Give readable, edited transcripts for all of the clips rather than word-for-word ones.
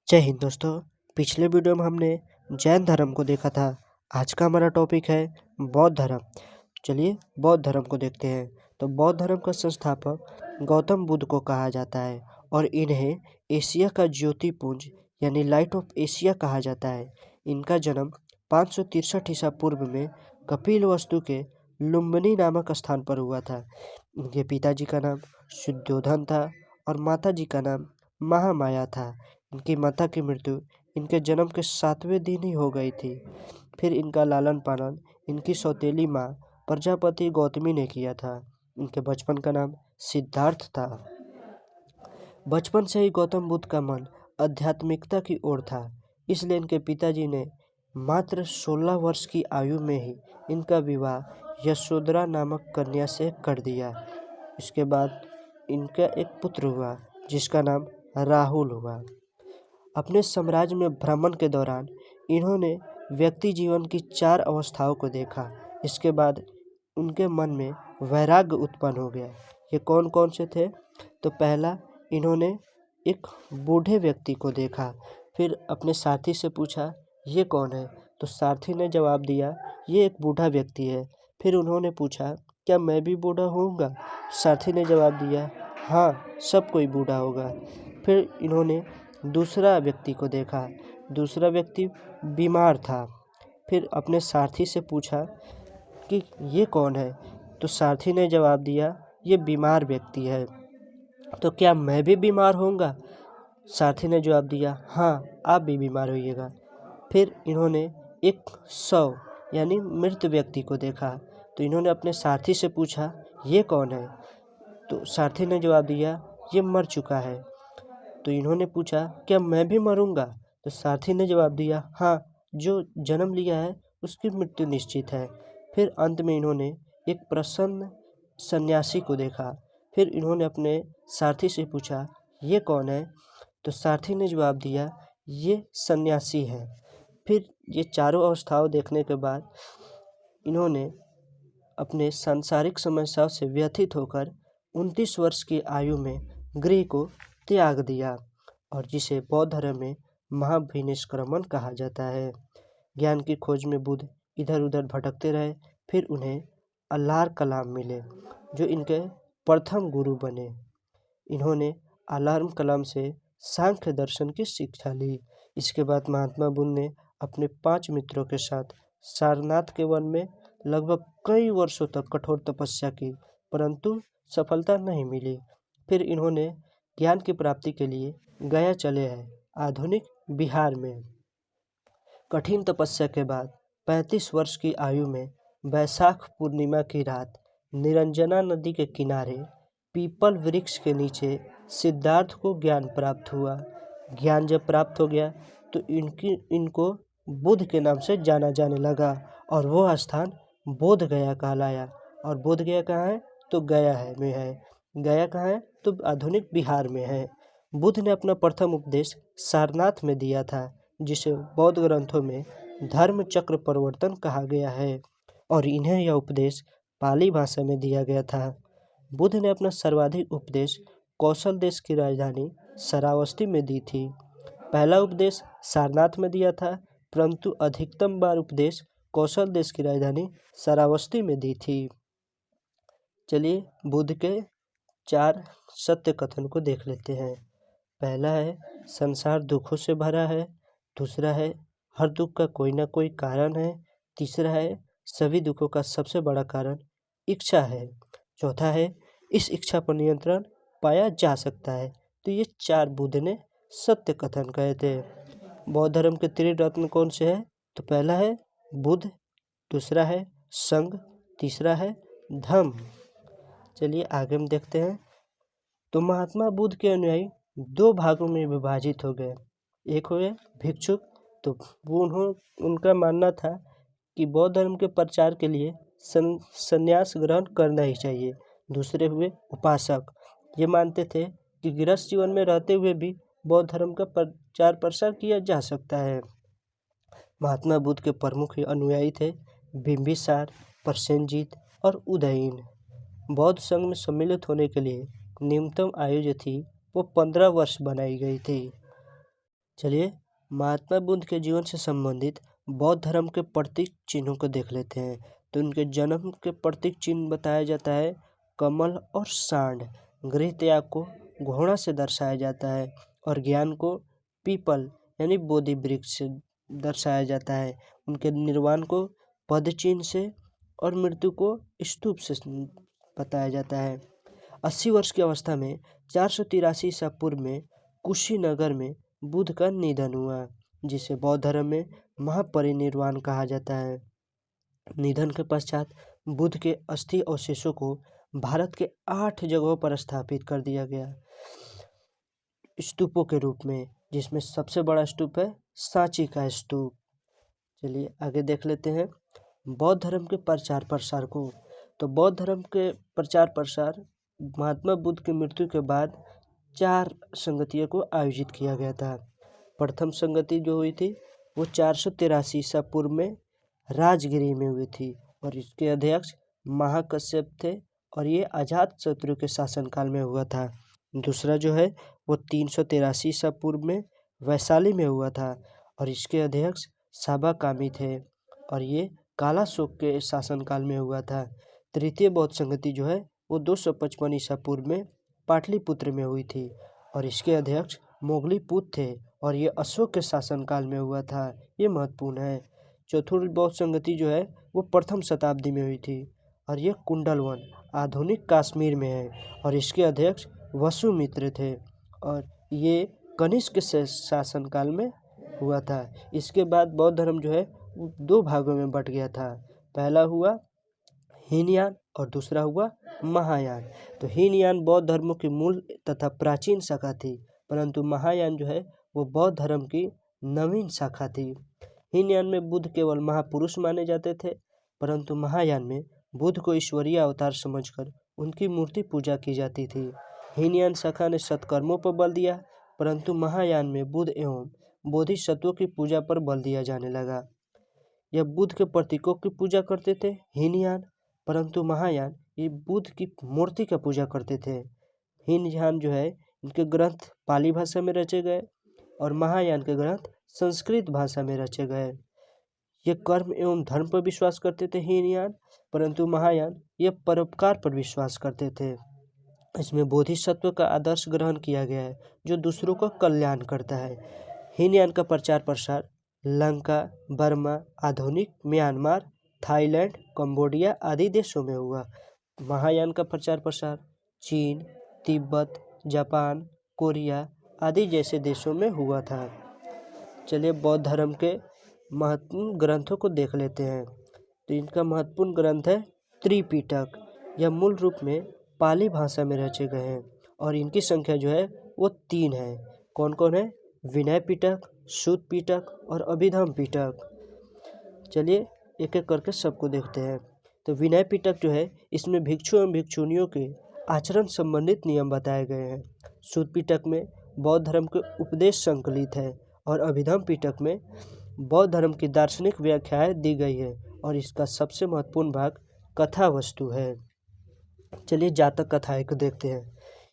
जय हिंद दोस्तों। पिछले वीडियो में हमने जैन धर्म को देखा था। आज का हमारा टॉपिक है बौद्ध धर्म। चलिए बौद्ध धर्म को देखते हैं। तो बौद्ध धर्म का संस्थापक गौतम बुद्ध को कहा जाता है और इन्हें एशिया का ज्योतिपुंज यानी लाइट ऑफ एशिया कहा जाता है। इनका जन्म 563 ईसा पूर्व में कपिलवस्तु के लुम्बिनी नामक स्थान पर हुआ था। इनके पिताजी का नाम शुद्धोधन था और माताजी का नाम महामाया था। इनकी माता की मृत्यु इनके जन्म के 7वें दिन ही हो गई थी। फिर इनका लालन पालन इनकी सौतेली माँ प्रजापति गौतमी ने किया था। इनके बचपन का नाम सिद्धार्थ था। बचपन से ही गौतम बुद्ध का मन आध्यात्मिकता की ओर था, इसलिए इनके पिताजी ने मात्र 16 वर्ष की आयु में ही इनका विवाह यशोधरा नामक कन्या से कर दिया। इसके बाद इनका एक पुत्र हुआ जिसका नाम राहुल हुआ। अपने साम्राज्य में भ्रमण के दौरान इन्होंने व्यक्ति जीवन की 4 अवस्थाओं को देखा। इसके बाद उनके मन में वैराग्य उत्पन्न हो गया। ये कौन कौन से थे? तो पहला इन्होंने एक बूढ़े व्यक्ति को देखा। फिर अपने साथी से पूछा ये कौन है? तो साथी ने जवाब दिया ये एक बूढ़ा व्यक्ति है। फिर उन्होंने पूछा क्या मैं भी बूढ़ा होऊंगा? साथी ने जवाब दिया हाँ, सब कोई बूढ़ा होगा। फिर इन्होंने दूसरा व्यक्ति को देखा। दूसरा व्यक्ति बीमार था। फिर अपने साथी से पूछा कि ये कौन है? तो साथी ने जवाब दिया ये बीमार व्यक्ति है। तो क्या मैं भी बीमार होऊंगा? साथी ने जवाब दिया हाँ, आप भी बीमार होइएगा। फिर इन्होंने एक शव यानी मृत व्यक्ति को देखा। तो इन्होंने अपने साथी से पूछा ये कौन है? तो साथी ने जवाब दिया ये मर चुका है। तो इन्होंने पूछा क्या मैं भी मरूंगा? तो साथी ने जवाब दिया हाँ, जो जन्म लिया है उसकी मृत्यु निश्चित है। फिर अंत में इन्होंने एक प्रसन्न सन्यासी को देखा। फिर इन्होंने अपने साथी से पूछा ये कौन है? तो साथी ने जवाब दिया ये सन्यासी है। फिर ये चारों अवस्थाओं देखने के बाद इन्होंने अपने सांसारिक समस्याओं से व्यथित होकर 29 वर्ष की आयु में गृह को त्याग दिया और जिसे बौद्ध धर्म में महाभिनिष्क्रमण कहा जाता है। ज्ञान की खोज में बुद्ध इधर उधर भटकते रहे। फिर उन्हें अल्लाह कलाम मिले जो इनके प्रथम गुरु बने। इन्होंने अल्लाह कलाम से सांख्य दर्शन की शिक्षा ली। इसके बाद महात्मा बुद्ध ने अपने 5 मित्रों के साथ सारनाथ के वन में लगभग कई वर्षों तक कठोर तपस्या की, परंतु सफलता नहीं मिली। फिर इन्होंने ज्ञान की प्राप्ति के लिए गया चले आए, आधुनिक बिहार में। कठिन तपस्या के बाद 35 वर्ष की आयु में वैशाख पूर्णिमा की रात निरंजना नदी के किनारे पीपल वृक्ष के नीचे सिद्धार्थ को ज्ञान प्राप्त हुआ। ज्ञान जब प्राप्त हो गया तो इनको बुद्ध के नाम से जाना जाने लगा और वह स्थान बोध गया कहलाया। और बोध गया कहाँ है? तो गया है में है। गया कहाँ है? तो आधुनिक बिहार में है। बुद्ध ने अपना प्रथम उपदेश सारनाथ में दिया था जिसे बौद्ध ग्रंथों में धर्म चक्र प्रवर्तन कहा गया है और इन्हें यह उपदेश पाली भाषा में दिया गया था। बुद्ध ने अपना सर्वाधिक उपदेश कौशल देश की राजधानी श्रावस्ती में दी थी। पहला उपदेश सारनाथ में दिया था, परंतु अधिकतम बार उपदेश कौशल देश की राजधानी श्रावस्ती में दी थी। चलिए बुद्ध के 4 सत्य कथन को देख लेते हैं। पहला है संसार दुखों से भरा है। दूसरा है हर दुख का कोई ना कोई कारण है। तीसरा है सभी दुखों का सबसे बड़ा कारण इच्छा है। चौथा है इस इच्छा पर नियंत्रण पाया जा सकता है। तो ये 4 बुद्ध ने सत्य कथन कहे थे। बौद्ध धर्म के त्रिरत्न कौन से हैं? तो पहला है बुद्ध, दूसरा है संघ, तीसरा है धम्म। चलिए आगे हम देखते हैं। तो महात्मा बुद्ध के अनुयायी 2 भागों में विभाजित हो गए। एक हुए भिक्षुक, तो उनका मानना था कि बौद्ध धर्म के प्रचार के लिए संन्यास ग्रहण करना ही चाहिए। दूसरे हुए उपासक, ये मानते थे कि गृहस्थ जीवन में रहते हुए भी बौद्ध धर्म का प्रचार प्रसार किया जा सकता है। महात्मा बुद्ध के प्रमुख अनुयायी थे बिंबिसार, प्रसेनजीत और उदयन। बौद्ध संघ में सम्मिलित होने के लिए न्यूनतम आयु जो थी वो 15 वर्ष बनाई गई थी। चलिए महात्मा बुद्ध के जीवन से संबंधित बौद्ध धर्म के प्रतीक चिन्हों को देख लेते हैं। तो उनके जन्म के प्रतीक चिन्ह बताया जाता है कमल और सांड। गृह त्याग को घोड़ा से दर्शाया जाता है और ज्ञान को पीपल यानी बोधि वृक्ष से दर्शाया जाता है। उनके निर्वाण को पद चिन्ह से और मृत्यु को स्तूप से बताया जाता है। 80 वर्ष की अवस्था में 483 ईसा पूर्व में कुशीनगर में बुद्ध का निधन हुआ, जिसे बौद्ध धर्म में महापरिनिर्वाण कहा जाता है। निधन के पश्चात बुद्ध के अस्थि अवशेषों को भारत के 8 जगहों पर स्थापित कर दिया गया स्तूपों के रूप में, जिसमें सबसे बड़ा स्तूप है सांची का स्तूप। चलिए आगे देख लेते हैं बौद्ध धर्म के प्रचार प्रसार को। तो बौद्ध धर्म के प्रचार प्रसार महात्मा बुद्ध की मृत्यु के बाद 4 संगतियों को आयोजित किया गया था। प्रथम संगति जो हुई थी वो 483 ईसा पूर्व में राजगिरी में हुई थी और इसके अध्यक्ष महाकश्यप थे और ये अजातशत्रु के शासनकाल में हुआ था। दूसरा जो है वो 383 ईसा पूर्व में वैशाली में हुआ था और इसके अध्यक्ष साबाकामी थे और ये कालाशोक के शासनकाल में हुआ था। तृतीय बौद्ध संगति जो है वो 255 ईसा पूर्व में पाटलिपुत्र में हुई थी और इसके अध्यक्ष मोगलीपुत्र थे और ये अशोक के शासनकाल में हुआ था। ये महत्वपूर्ण है। चतुर्थ बौद्ध संगति जो है वो प्रथम शताब्दी में हुई थी और ये कुंडलवन आधुनिक कश्मीर में है और इसके अध्यक्ष वसुमित्र थे और ये कनिष्क के शासनकाल में हुआ था। इसके बाद बौद्ध धर्म जो है 2 भागों में बट गया था। पहला हुआ हीनयान और दूसरा हुआ महायान। तो हीनयान बौद्ध धर्मों की मूल तथा प्राचीन शाखा थी, परंतु महायान जो है वो बौद्ध धर्म की नवीन शाखा थी। हीनयान में बुद्ध केवल महापुरुष माने जाते थे, परंतु महायान में बुद्ध को ईश्वरीय अवतार समझकर उनकी मूर्ति पूजा की जाती थी। हीनयान शाखा ने सत्कर्मों पर बल दिया, परंतु महायान में बुद्ध एवं बोधिसत्वों की पूजा पर बल दिया जाने लगा। यह बुद्ध के प्रतीकों की पूजा करते थे हीनयान, परंतु महायान ये बुद्ध की मूर्ति का पूजा करते थे। हीनयान जो है इनके ग्रंथ पाली भाषा में रचे गए और महायान के ग्रंथ संस्कृत भाषा में रचे गए। ये कर्म एवं धर्म पर विश्वास करते थे हीनयान, परंतु महायान ये परोपकार पर विश्वास करते थे। इसमें बोधिसत्व का आदर्श ग्रहण किया गया है जो दूसरों का कल्याण करता है। हीनयान का प्रचार प्रसार लंका, बर्मा, आधुनिक म्यांमार, थाईलैंड, कंबोडिया आदि देशों में हुआ। महायान का प्रचार प्रसार चीन, तिब्बत, जापान, कोरिया आदि जैसे देशों में हुआ था। चलिए बौद्ध धर्म के महत्वपूर्ण ग्रंथों को देख लेते हैं। तो इनका महत्वपूर्ण ग्रंथ है त्रिपिटक। यह मूल रूप में पाली भाषा में रचे गए हैं और इनकी संख्या जो है वो 3 है। कौन कौन है? विनय पिटक, सूत पिटक और अभिधम पिटक। चलिए एक एक करके सबको देखते हैं। तो विनय पिटक जो है इसमें भिक्षु एवं भिक्षुणियों के आचरण संबंधित नियम बताए गए हैं। सूत पिटक में बौद्ध धर्म के उपदेश संकलित है और अभिधम पिटक में बौद्ध धर्म की दार्शनिक व्याख्याएं दी गई है और इसका सबसे महत्वपूर्ण भाग कथा वस्तु है। चलिए जातक कथाएं को देखते हैं।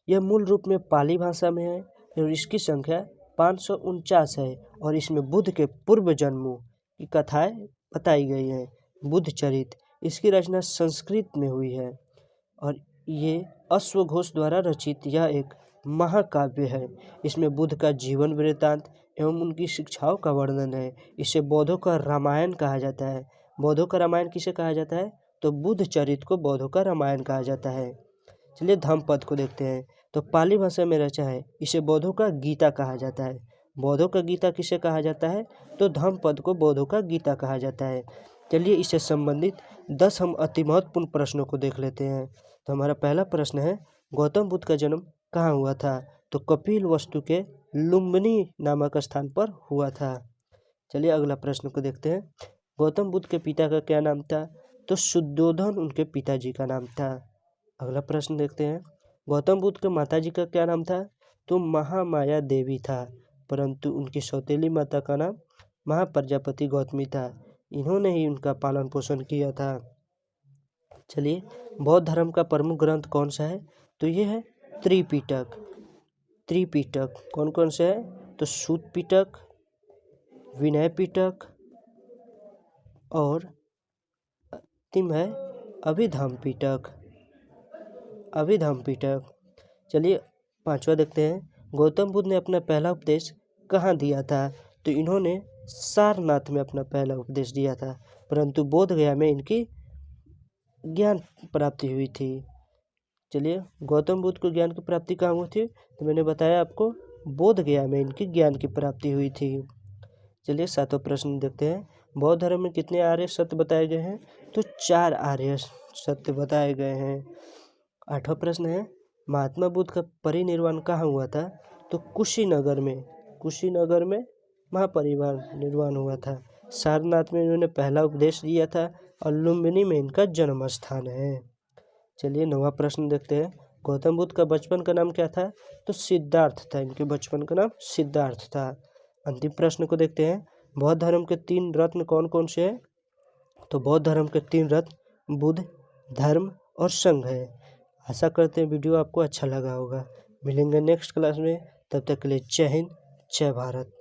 यह मूल रूप में पाली भाषा में है और इसकी संख्या 549 है और इसमें बुद्ध के पूर्व जन्मों की कथाएं बताई गई हैं। बुद्ध चरित इसकी रचना संस्कृत में हुई है और ये अश्वघोष द्वारा रचित यह एक महाकाव्य है। इसमें बुद्ध का जीवन वृत्तांत एवं उनकी शिक्षाओं का वर्णन है। इसे बौद्धों का रामायण कहा जाता है। बौद्धों का रामायण किसे कहा जाता है? तो बुद्ध चरित को बौद्धों का रामायण कहा जाता है। चलिए धम्मपद को देखते हैं। तो पाली भाषा में रचा है, इसे बौद्धों का गीता कहा जाता है। बौद्धों का गीता किसे कहा जाता है? तो धम्मपद को बौद्धों का गीता कहा जाता है। चलिए इससे संबंधित 10 हम अति महत्वपूर्ण प्रश्नों को देख लेते हैं। तो हमारा पहला प्रश्न है गौतम बुद्ध का जन्म कहाँ हुआ था? तो कपिल वस्तु के लुम्बिनी नामक स्थान पर हुआ था। चलिए अगला प्रश्न को देखते हैं। गौतम बुद्ध के पिता का क्या नाम था? तो शुद्धोधन उनके पिताजी का नाम था। अगला प्रश्न देखते हैं। गौतम बुद्ध के माताजी का क्या नाम था? तो महामाया देवी था, परंतु उनकी सौतेली माता का नाम महाप्रजापति गौतमी था। इन्होंने ही उनका पालन पोषण किया था। चलिए बौद्ध धर्म का प्रमुख ग्रंथ कौन सा है? तो ये है त्रिपिटक। त्रिपिटक कौन कौन से है? तो सूत पिटक, विनय पिटक और अंतिम है अभिधम पिटक। अभिधम पिटक। चलिए पांचवा देखते हैं। गौतम बुद्ध ने अपना पहला उपदेश कहाँ दिया था? तो इन्होंने सारनाथ में अपना पहला उपदेश दिया था, परंतु बोध गया में इनकी ज्ञान प्राप्ति हुई थी। चलिए गौतम बुद्ध को ज्ञान की प्राप्ति कहाँ हुई थी? तो मैंने बताया आपको, बोध गया में इनकी ज्ञान की प्राप्ति हुई थी। चलिए सातवां प्रश्न देखते हैं। बौद्ध धर्म में कितने आर्य सत्य बताए गए हैं? तो 4 आर्य सत्य बताए गए हैं। आठवां प्रश्न है, महात्मा बुद्ध का परिनिर्वाण कहाँ हुआ था? तो कुशीनगर में। कुशीनगर में महापरिनिर्वाण हुआ था। सारनाथ में इन्होंने पहला उपदेश दिया था और लुम्बिनी में इनका जन्म स्थान है। चलिए 9वां प्रश्न देखते हैं। गौतम बुद्ध का बचपन का नाम क्या था? तो सिद्धार्थ था। इनके बचपन का नाम सिद्धार्थ था। अंतिम प्रश्न को देखते हैं। बौद्ध धर्म के 3 रत्न कौन कौन से हैं? तो बौद्ध धर्म के 3 रत्न बुद्ध, धर्म और संघ है। आशा करते हैं वीडियो आपको अच्छा लगा होगा। मिलेंगे नेक्स्ट क्लास में, तब तक के लिए जय हिंद, जय भारत।